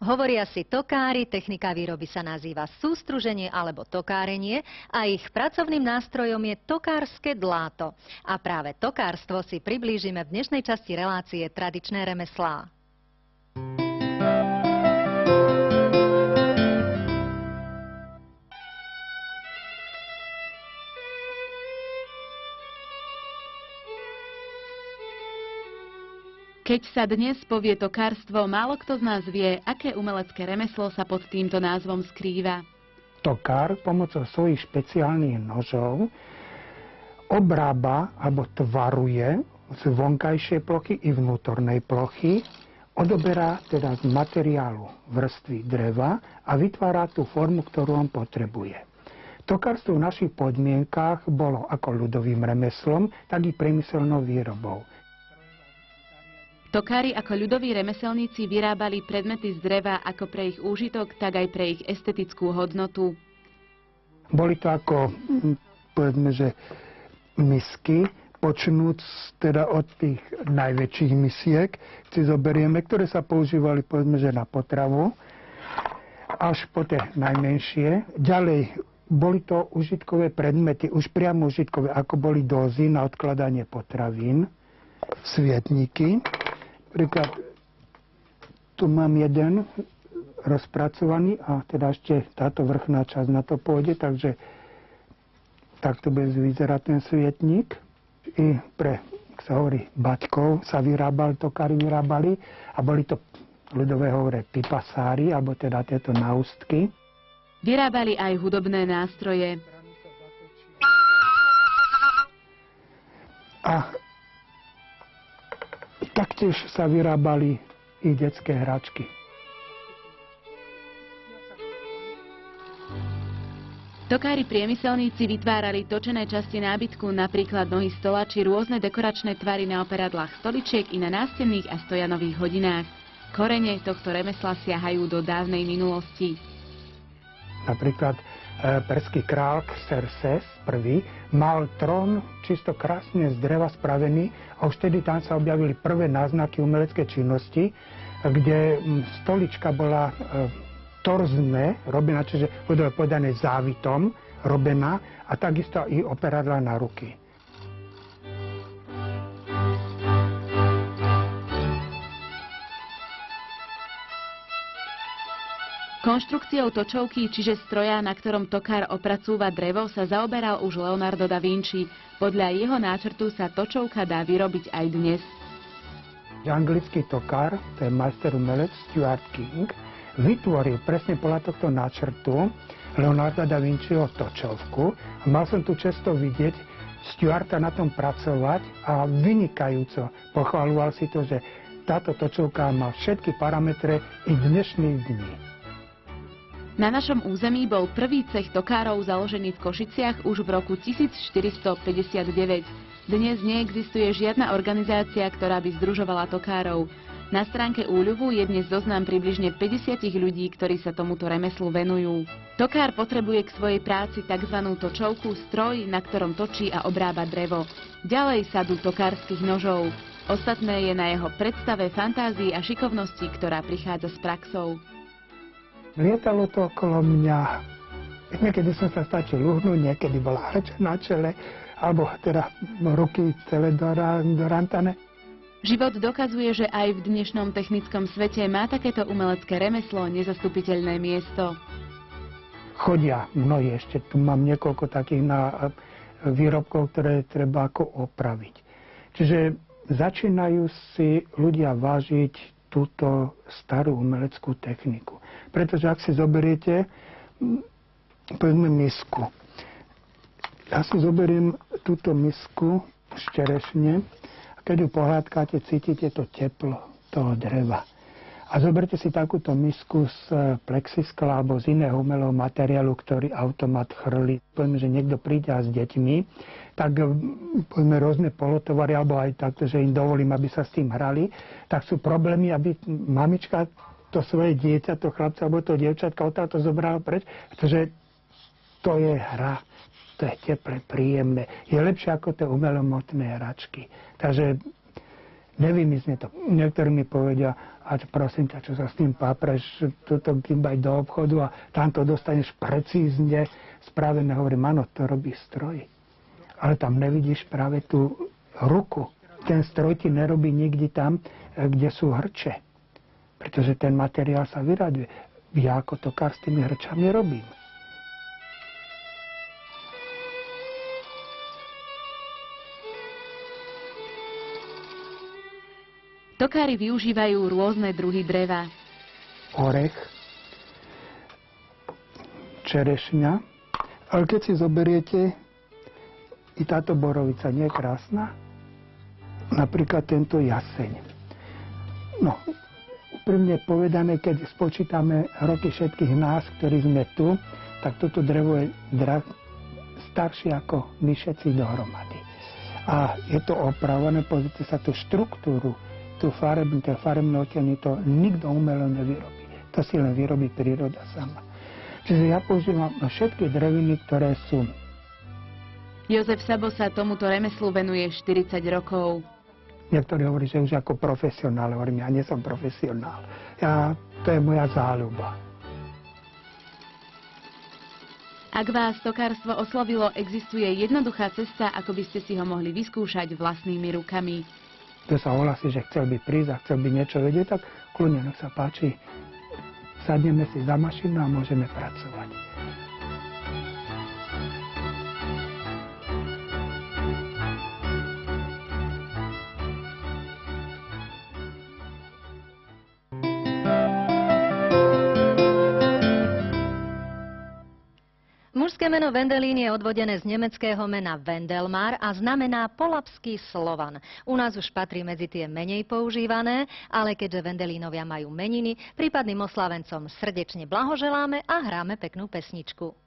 Hovoria si tokári, technika výroby sa nazýva sústruženie alebo tokárenie a ich pracovným nástrojom je tokárske dláto. A práve tokárstvo si priblížime v dnešnej časti relácie Tradičné remeslá. Keď sa dnes povie tokárstvo, málo kto z nás vie, aké umelecké remeslo sa pod týmto názvom skrýva. Tokár pomocou svojich špeciálnych nožov obrába alebo tvaruje z vonkajšej plochy i vnútornej plochy, odoberá teda z materiálu vrstvy dreva a vytvára tú formu, ktorú on potrebuje. Tokárstvo v našich podmienkách bolo ako ľudovým remeslom, tak i priemyselnou výrobou. Tokári ako ľudoví remeselníci vyrábali predmety z dreva ako pre ich úžitok, tak aj pre ich estetickú hodnotu. Boli to ako, povedzme, že misky, počnúc teda od tých najväčších misiek, si zoberieme, ktoré sa používali, povedzme, že na potravu, až po tie najmenšie. Ďalej boli to užitkové predmety, už priamo užitkové, ako boli dozy na odkladanie potravín, svietniky. Príklad, tu mám jeden rozpracovaný a teda ešte táto vrchná časť na to pôjde, takže takto bude vyzerať ten svietnik. I pre, ak sa hovorí, baťkov sa vyrábali, tokári vyrábali a boli to ľudové hovorí pipasári, alebo teda tieto náustky. Vyrábali aj hudobné nástroje. A taktiež sa vyrábali i detské hračky. Tokári priemyselníci vytvárali točené časti nábytku, napríklad nohy stola či rôzne dekoračné tvary na operadlách stoličiek i na nástenných a stojanových hodinách. Korene tohto remesla siahajú do dávnej minulosti. Napríklad perský král Xerxes I mal trón čisto krásne z dreva spravený a už vtedy tam sa objavili prvé náznaky umeleckej činnosti, kde stolička bola torzne robená, čiže ľudové povedané závitom robená a takisto i operadla na ruky. Konštrukciou točovky, čiže stroja, na ktorom tokár opracúva drevo, sa zaoberal už Leonardo da Vinci. Podľa jeho náčrtu sa točovka dá vyrobiť aj dnes. Anglický tokár, to je majster umelec Stuart King, vytvoril presne podľa tohto náčrtu Leonarda da Vinciho točovku. A mal som tu často vidieť Stuarta na tom pracovať a vynikajúco pochvaľoval si to, že táto točovka má všetky parametre i dnešných dní. Na našom území bol prvý cech tokárov založený v Košiciach už v roku 1459. Dnes neexistuje žiadna organizácia, ktorá by združovala tokárov. Na stránke úľuvu je dnes zoznam približne 50 ľudí, ktorí sa tomuto remeslu venujú. Tokár potrebuje k svojej práci tzv. Točovku, stroj, na ktorom točí a obrába drevo. Ďalej sadu tokárskych nožov. Ostatné je na jeho predstave, fantázii a šikovnosti, ktorá prichádza s praxou. Lietalo to okolo mňa. Niekedy som sa stačil uhnúť, niekedy bola hrča na čele, alebo teda ruky celé dorantané. Život dokazuje, že aj v dnešnom technickom svete má takéto umelecké remeslo nezastupiteľné miesto. Chodia mnohí ešte. Tu mám niekoľko takých výrobkov, ktoré treba ako opraviť. Čiže začínajú si ľudia vážiť túto starú umeleckú techniku. Pretože ak si zoberiete, povedzme, misku. Ja si zoberiem túto misku z čerešne a keď ju pohľadkáte, cítite to teplo toho dreva. A zoberte si takúto misku z plexiskla alebo z iného umelého materiálu, ktorý automat chrlí. Povedzme, že niekto príde s deťmi, tak povedzme rôzne polotovary, alebo aj takto, že im dovolím, aby sa s tým hrali, tak sú problémy, aby mamička to svoje dieťa, to chlapca alebo to dievčatka odtiaľto zobrala preč, pretože to je hra, to je teplé, príjemné. Je lepšie ako tie umelomotné hračky. Takže nevymizne to. Niektorí mi povedia, A prosím ťa, čo sa s tým pápreš, toto kýmbaj do obchodu a tam to dostaneš precízne spravené. Hovorím, áno, to robí stroj. Ale tam nevidíš práve tú ruku. Ten stroj ti nerobí nikdy tam, kde sú hrče. Pretože ten materiál sa vyraďuje. Ja ako tokár s tými hrčami robím. Tokári využívajú rôzne druhy dreva. Orech, čerešňa. Ale keď si zoberiete, i táto borovica nie je krásna? Napríklad tento jaseň. No, úprimne povedané, keď spočítame roky všetkých nás, ktorí sme tu, tak toto drevo je staršie ako my všetci dohromady. A je to opravené, pozrite sa tú štruktúru, tú farebné odtiene, to nikto umelo nevyrobí. To si len vyrobí príroda sama. Čiže ja používam všetky dreviny, ktoré sú. Jozef Sabo sa tomuto remeslu venuje 40 rokov. Niektorí hovorí, že už ako profesionál. Hovorím, ja nie som profesionál. To je moja záľuba. Ak vás tokárstvo oslovilo, existuje jednoduchá cesta, ako by ste si ho mohli vyskúšať vlastnými rukami. Kto sa ohlasí, že chcel by prísť a chcel by niečo vedieť, tak kľudne, nech sa páči, sadneme si za mašinu a môžeme pracovať. Mužské meno Wendelin je odvodené z nemeckého mena Wendelmar a znamená polabský Slovan. U nás už patrí medzi tie menej používané, ale keďže Wendelinovia majú meniny, prípadným oslavencom srdečne blahoželáme a hráme peknú pesničku.